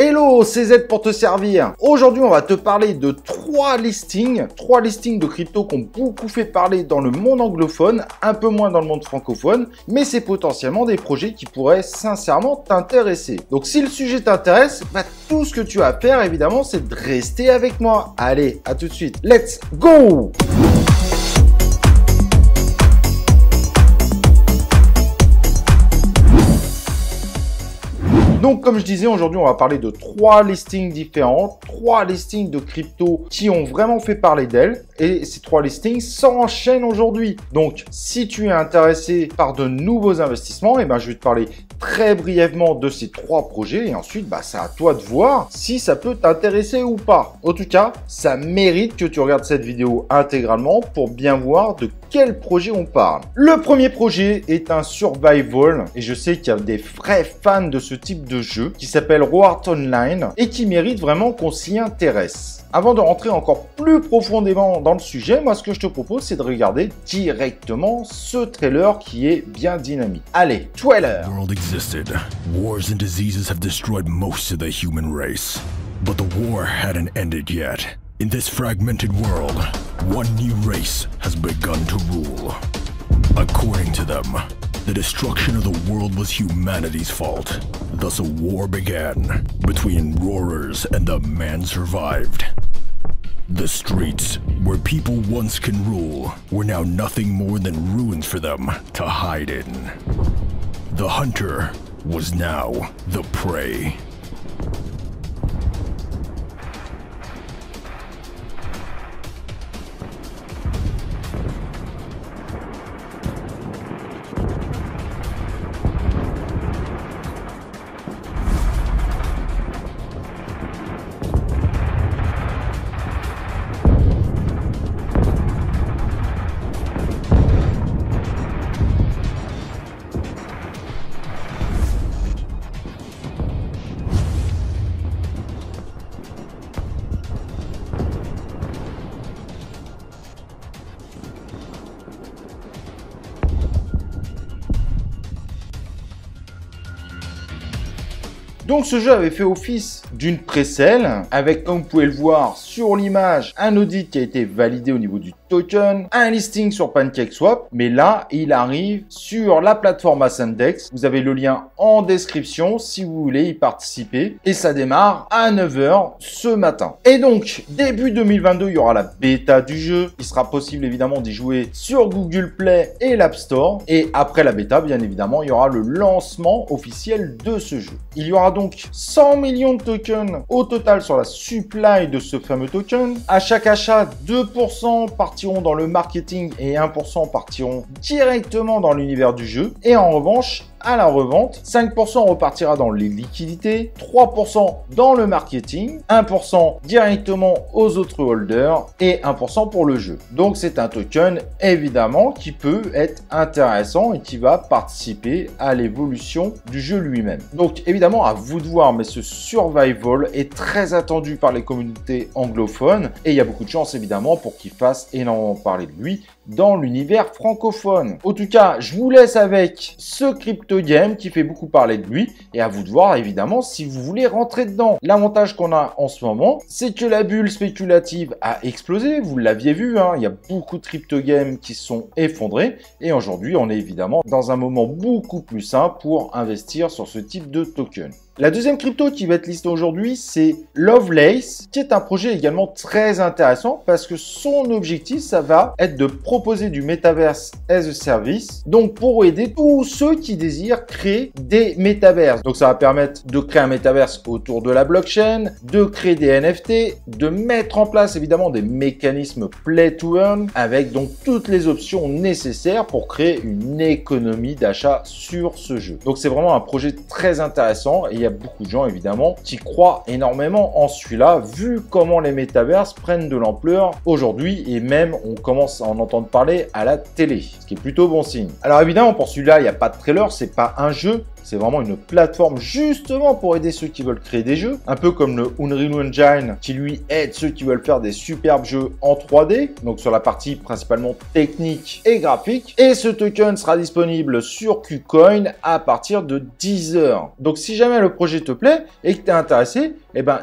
Hello, c'est Z pour te servir. Aujourd'hui, on va te parler de trois listings de crypto qui ont beaucoup fait parler dans le monde anglophone, un peu moins dans le monde francophone, mais c'est potentiellement des projets qui pourraient sincèrement t'intéresser. Donc si le sujet t'intéresse, tout ce que tu as à faire évidemment, c'est de rester avec moi. Allez, à tout de suite. Let's go! Donc, comme je disais, aujourd'hui, on va parler de trois listings différents, trois listings de crypto qui ont vraiment fait parler d'elles. Et ces trois listings s'enchaînent aujourd'hui. Donc, si tu es intéressé par de nouveaux investissements, je vais te parler très brièvement de ces trois projets. Et ensuite, c'est à toi de voir si ça peut t'intéresser ou pas. En tout cas, ça mérite que tu regardes cette vidéo intégralement pour bien voir de quel projet on parle. Le premier projet est un survival. Et je sais qu'il y a des vrais fans de ce type de jeu qui s'appelle War Online et qui mérite vraiment qu'on s'y intéresse. Avant de rentrer encore plus profondément dans le sujet, moi ce que je te propose c'est de regarder directement ce trailer qui est bien dynamique. Allez, trailer. The world existed. Wars and diseases have destroyed most of the human race. But the war hadn't ended yet. In this fragmented world, one new race has begun to rule. According to them, the destruction of the world was humanity's fault. Thus a war began between roarers and the man survived. The streets, where people once can rule, were now nothing more than ruins for them to hide in. The hunter was now the prey. Donc ce jeu avait fait office d'une pré-sale avec, comme vous pouvez le voir sur l'image, un audit qui a été validé au niveau du token, un listing sur PancakeSwap, mais là il arrive sur la plateforme Ascendex. Vous avez le lien en description si vous voulez y participer et ça démarre à 9 h ce matin. Et donc début 2022 il y aura la bêta du jeu, il sera possible évidemment d'y jouer sur Google Play et l'App Store et après la bêta bien évidemment il y aura le lancement officiel de ce jeu. Il y aura donc 100 millions de tokens au total sur la supply de ce fameux token. À chaque achat, 2% partiront dans le marketing et 1% partiront directement dans l'univers du jeu. Et en revanche, à la revente, 5% repartira dans les liquidités, 3% dans le marketing, 1% directement aux autres holders et 1% pour le jeu. Donc c'est un token évidemment qui peut être intéressant et qui va participer à l'évolution du jeu lui-même. Donc évidemment à vous de voir, mais ce survival est très attendu par les communautés anglophones et il y a beaucoup de chance évidemment pour qu'il fasse énormément parler de lui dans l'univers francophone. En tout cas, je vous laisse avec ce crypto game qui fait beaucoup parler de lui et à vous de voir évidemment si vous voulez rentrer dedans. L'avantage qu'on a en ce moment, c'est que la bulle spéculative a explosé, vous l'aviez vu, il y a beaucoup de crypto games qui sont effondrés et aujourd'hui on est évidemment dans un moment beaucoup plus simple pour investir sur ce type de token. La deuxième crypto qui va être listée aujourd'hui, c'est Lovelace, qui est un projet également très intéressant parce que son objectif, ça va être de proposer du Metaverse as a Service, donc pour aider tous ceux qui désirent créer des métaverses. Donc ça va permettre de créer un métaverse autour de la blockchain, de créer des NFT, de mettre en place évidemment des mécanismes play to earn avec donc toutes les options nécessaires pour créer une économie d'achat sur ce jeu. Donc c'est vraiment un projet très intéressant et il y a beaucoup de gens évidemment qui croient énormément en celui-là vu comment les métaverses prennent de l'ampleur aujourd'hui et même on commence à en entendre parler à la télé, ce qui est plutôt bon signe. Alors évidemment pour celui-là il n'y a pas de trailer, c'est pas un jeu, C'est vraiment une plateforme justement pour aider ceux qui veulent créer des jeux, un peu comme le Unreal Engine qui lui aide ceux qui veulent faire des superbes jeux en 3D, donc sur la partie principalement technique et graphique. Et ce token sera disponible sur KuCoin à partir de 10 h. Donc si jamais le projet te plaît et que tu es intéressé,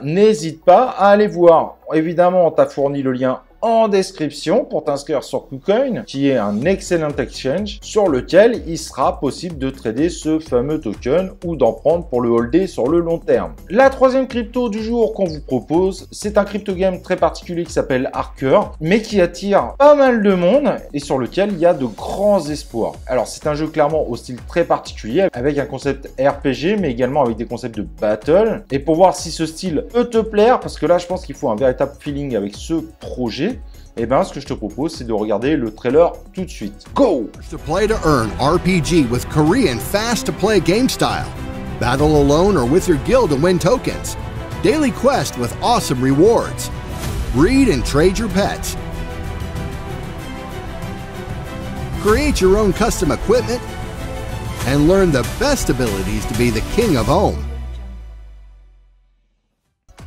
n'hésite pas à aller voir. Évidemment, on t'a fourni le lien en description pour t'inscrire sur KuCoin, qui est un excellent exchange sur lequel il sera possible de trader ce fameux token ou d'en prendre pour le holder sur le long terme. La troisième crypto du jour qu'on vous propose, c'est un crypto game très particulier qui s'appelle Arker, mais qui attire pas mal de monde et sur lequel il y a de grands espoirs. Alors c'est un jeu clairement au style très particulier, avec un concept RPG, mais également avec des concepts de battle. Et pour voir si ce style peut te plaire, parce que là je pense qu'il faut un véritable feeling avec ce projet, ce que je te propose, c'est de regarder le trailer tout de suite. Go! To play to earn RPG with Korean fast-to-play game style. Battle alone or with your guild to win tokens. Daily quest with awesome rewards. Breed and trade your pets. Create your own custom equipment. And learn the best abilities to be the king of home.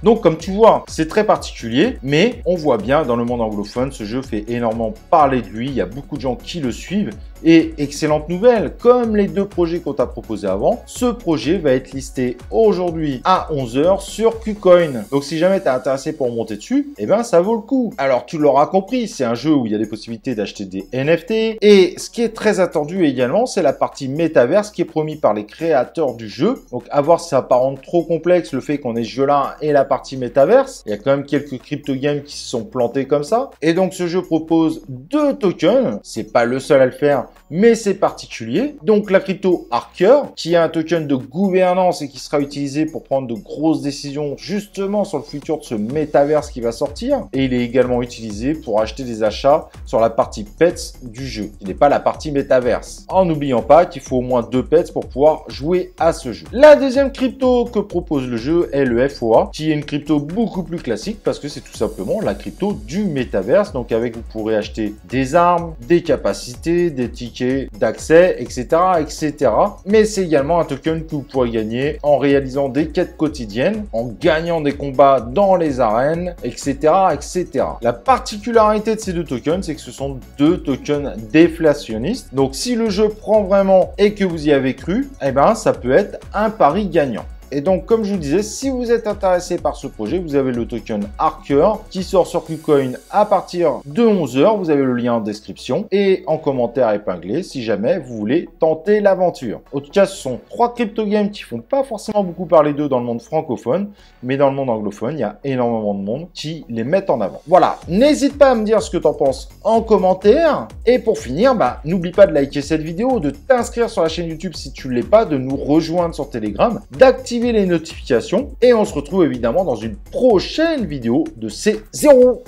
Donc comme tu vois, c'est très particulier, mais on voit bien dans le monde anglophone, ce jeu fait énormément parler de lui, il y a beaucoup de gens qui le suivent. Et excellente nouvelle, comme les deux projets qu'on t'a proposés avant, ce projet va être listé aujourd'hui à 11 h sur KuCoin. Donc si jamais tu es intéressé pour monter dessus, ça vaut le coup. Alors tu l'auras compris, c'est un jeu où il y a des possibilités d'acheter des NFT. Et ce qui est très attendu également, c'est la partie métaverse qui est promis par les créateurs du jeu. Donc à voir si ça apparente trop complexe le fait qu'on ait ce jeu-là et la partie métaverse. Il y a quand même quelques crypto games qui se sont plantés comme ça. Et donc ce jeu propose 2 tokens. C'est pas le seul à le faire, mais c'est particulier. Donc la crypto Arker, qui est un token de gouvernance et qui sera utilisé pour prendre de grosses décisions justement sur le futur de ce métaverse qui va sortir. Et il est également utilisé pour acheter des achats sur la partie pets du jeu, qui n'est pas la partie métaverse. En n'oubliant pas qu'il faut au moins 2 pets pour pouvoir jouer à ce jeu. La deuxième crypto que propose le jeu est le FOA, qui est une crypto beaucoup plus classique parce que c'est tout simplement la crypto du métaverse. Donc avec, vous pourrez acheter des armes, des capacités, des tickets d'accès, etc., etc. Mais c'est également un token que vous pourrez gagner en réalisant des quêtes quotidiennes, en gagnant des combats dans les arènes, etc., etc. La particularité de ces 2 tokens, c'est que ce sont 2 tokens déflationnistes. Donc si le jeu prend vraiment et que vous y avez cru, ça peut être un pari gagnant. Et donc, comme je vous disais, si vous êtes intéressé par ce projet, vous avez le token Arker qui sort sur KuCoin à partir de 11 h. Vous avez le lien en description et en commentaire épinglé si jamais vous voulez tenter l'aventure. En tout cas, ce sont 3 crypto games qui font pas forcément beaucoup parler d'eux dans le monde francophone, mais dans le monde anglophone, il y a énormément de monde qui les mettent en avant. Voilà, n'hésite pas à me dire ce que tu en penses en commentaire. Et pour finir, n'oublie pas de liker cette vidéo, de t'inscrire sur la chaîne YouTube si tu ne l'es pas, de nous rejoindre sur Telegram, d'activer les notifications et on se retrouve évidemment dans une prochaine vidéo de C0.